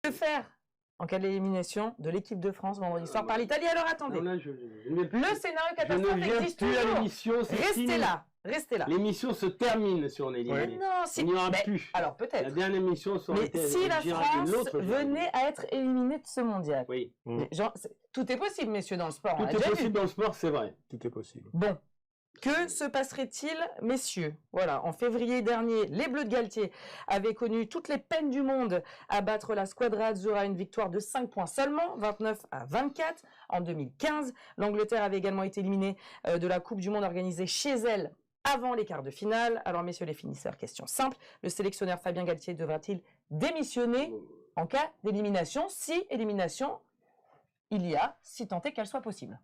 Que faire en cas d'élimination de l'équipe de France vendredi soir par l'Italie? Alors attendez, Non, là, le scénario je catastrophe ne viens existe plus à toujours. l'émission. Restez là, restez là. L'émission se termine si on est éliminé. Mais non, si. Il n'y aura Mais, plus. alors peut-être. La dernière émission ça aurait Mais été si la Gérard de France l'autre Gérard. venait à être éliminée de ce mondial, Oui. mais genre, tout est possible, messieurs, dans le sport. on Tout l'a est déjà vu. possible dans le sport, c'est vrai. Tout est possible. Bon, que se passerait-il, messieurs? Voilà, en février dernier, les Bleus de Galtier avaient connu toutes les peines du monde à battre la Squadra Azzurra, une victoire de 5 points seulement, 29-24. En 2015, l'Angleterre avait également été éliminée de la Coupe du Monde organisée chez elle avant les quarts de finale. Alors, messieurs les finisseurs, question simple. Le sélectionneur Fabien Galtier devra-t-il démissionner en cas d'élimination, si élimination il y a, si tant est qu'elle soit possible?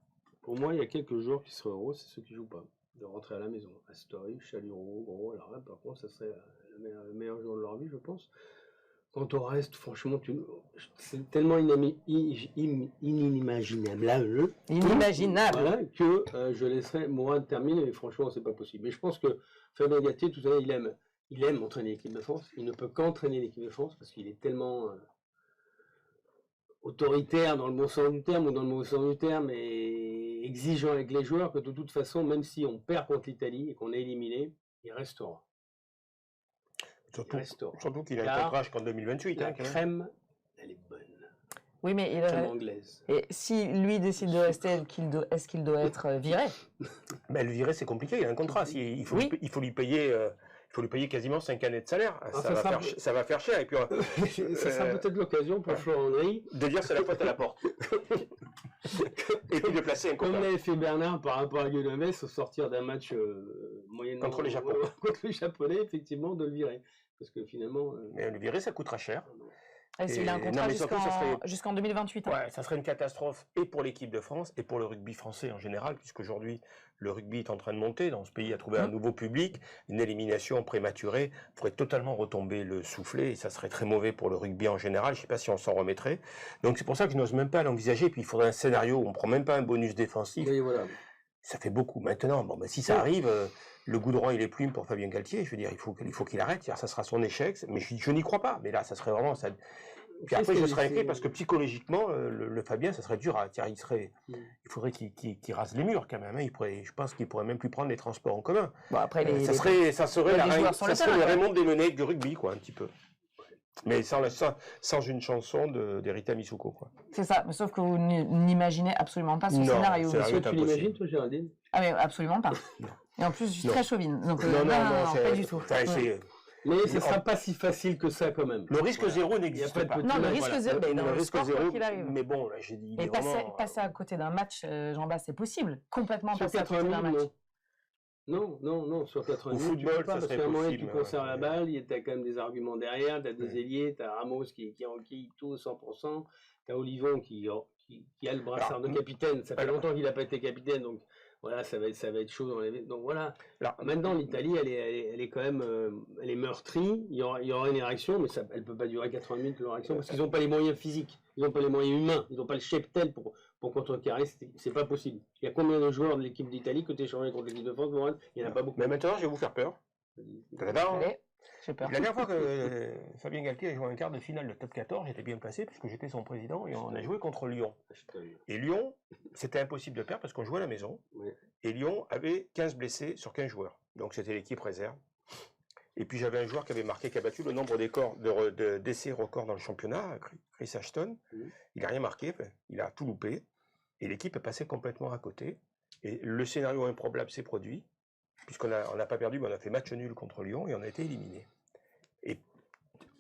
Pour moi, il y a quelques joueurs qui seraient heureux, c'est ceux qui jouent pas. De rentrer à la maison. Astori, Chalureau, Gros, alors là, par contre, ça serait le meilleur joueur de leur vie, je pense. Quant au reste, franchement, c'est tellement inimaginable, voilà, que je laisserai Mourad terminer, mais franchement, c'est pas possible. Mais je pense que Fabien Galtier, tout à l'heure, il aime entraîner l'équipe de France. Il ne peut qu'entraîner l'équipe de France parce qu'il est tellement autoritaire dans le bon sens du terme ou dans le mauvais sens du terme et exigeant avec les joueurs que de toute façon, même si on perd contre l'Italie et qu'on est éliminé, il restera. Surtout qu'il a un contrat jusqu'en 2028. La crème, elle est bonne. Oui, mais crème anglaise. Et si lui décide de rester, est-ce qu'il doit être viré? Ben, le virer, c'est compliqué. Il a un contrat. Il faut lui payer. Il faut lui payer quasiment 5 années de salaire. Ça va faire cher. Et puis, ça sera peut-être l'occasion pour Florent Henry de dire c'est la faute à la porte. Et puis de placer un comme l'avait fait Bernard par rapport à Guillaume au sortir d'un match moyennement contre les Japonais. Contre les Japonais, effectivement, de le virer. Parce que finalement. Mais le virer, ça coûtera cher. Il a un contrat jusqu'en 2028. Ouais, ça serait une catastrophe et pour l'équipe de France et pour le rugby français en général, puisqu'aujourd'hui, le rugby est en train de monter. Dans ce pays, a trouvé un nouveau public. Une élimination prématurée ferait totalement retomber le soufflet et ça serait très mauvais pour le rugby en général. Je ne sais pas si on s'en remettrait. Donc c'est pour ça que je n'ose même pas l'envisager. Puis il faudrait un scénario où on ne prend même pas un bonus défensif. Et voilà. Ça fait beaucoup. Maintenant, bon, ben, si ça arrive, le goudron et les plumes pour Fabien Galtier, je veux dire, il faut qu'il arrête. Ça sera son échec. Mais je n'y crois pas. Mais là, ça serait vraiment ça. Puis après, je serais inquiet parce que psychologiquement, le Fabien, ça serait dur. Il faudrait qu'il rase les murs quand même. Je pense qu'il pourrait même plus prendre les transports en commun. Bon, après, ça serait le Raymond Desmenais du rugby, quoi, un petit peu. Mais sans une chanson d'Erita Misuko, quoi. C'est ça, mais sauf que vous n'imaginez absolument pas ce scénario. Tu l'imagines, toi, Géraldine? Ah mais absolument pas. Et en plus, je suis très chauvine. Donc, non, pas du tout. Mais ce ne sera pas si facile que ça quand même. Le risque zéro n'existe pas. Non, le risque zéro, dans le sport, quoi qu'il arrive. Mais bon, là, j'ai dit. Et passer à côté d'un match, Jean-Bas, c'est possible. Complètement passer à côté d'un match. Non, sur 80 minutes, tu peux pas, parce qu'à un moment, tu conserves la balle, tu as quand même des arguments derrière, tu as des ailiers, tu as Ramos qui enquille tout 100%, tu as Olivon qui a le brassard de capitaine, ça fait longtemps qu'il n'a pas été capitaine, donc voilà, ça va être chaud dans les... Donc voilà, alors, maintenant l'Italie, elle est quand même, elle est meurtrie, il y aura une érection, mais elle ne peut pas durer 80 minutes leur érection, parce qu'ils n'ont pas les moyens physiques, ils n'ont pas les moyens humains, ils n'ont pas le cheptel pour contrecarrer, c'est pas possible. Il y a combien de joueurs de l'équipe d'Italie que tu es changé contre l'équipe de France? Il n'y en a pas beaucoup. Mais maintenant, je vais vous faire peur. J'ai peur. La dernière fois que Fabien Galtier a joué un quart de finale de top 14, j'étais bien placé puisque j'étais son président et on a joué contre Lyon. Et Lyon, c'était impossible de perdre parce qu'on jouait à la maison. Et Lyon avait 15 blessés sur 15 joueurs. Donc c'était l'équipe réserve. Et puis j'avais un joueur qui a battu le nombre d'essais records dans le championnat, Chris Ashton. Il n'a rien marqué, il a tout loupé. Et l'équipe est passée complètement à côté. Et le scénario improbable s'est produit, puisqu'on n'a pas perdu, mais on a fait match nul contre Lyon et on a été éliminé. Et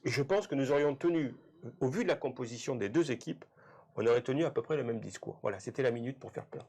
je pense que nous aurions tenu, au vu de la composition des deux équipes, on aurait tenu à peu près le même discours. Voilà, c'était la minute pour faire peur.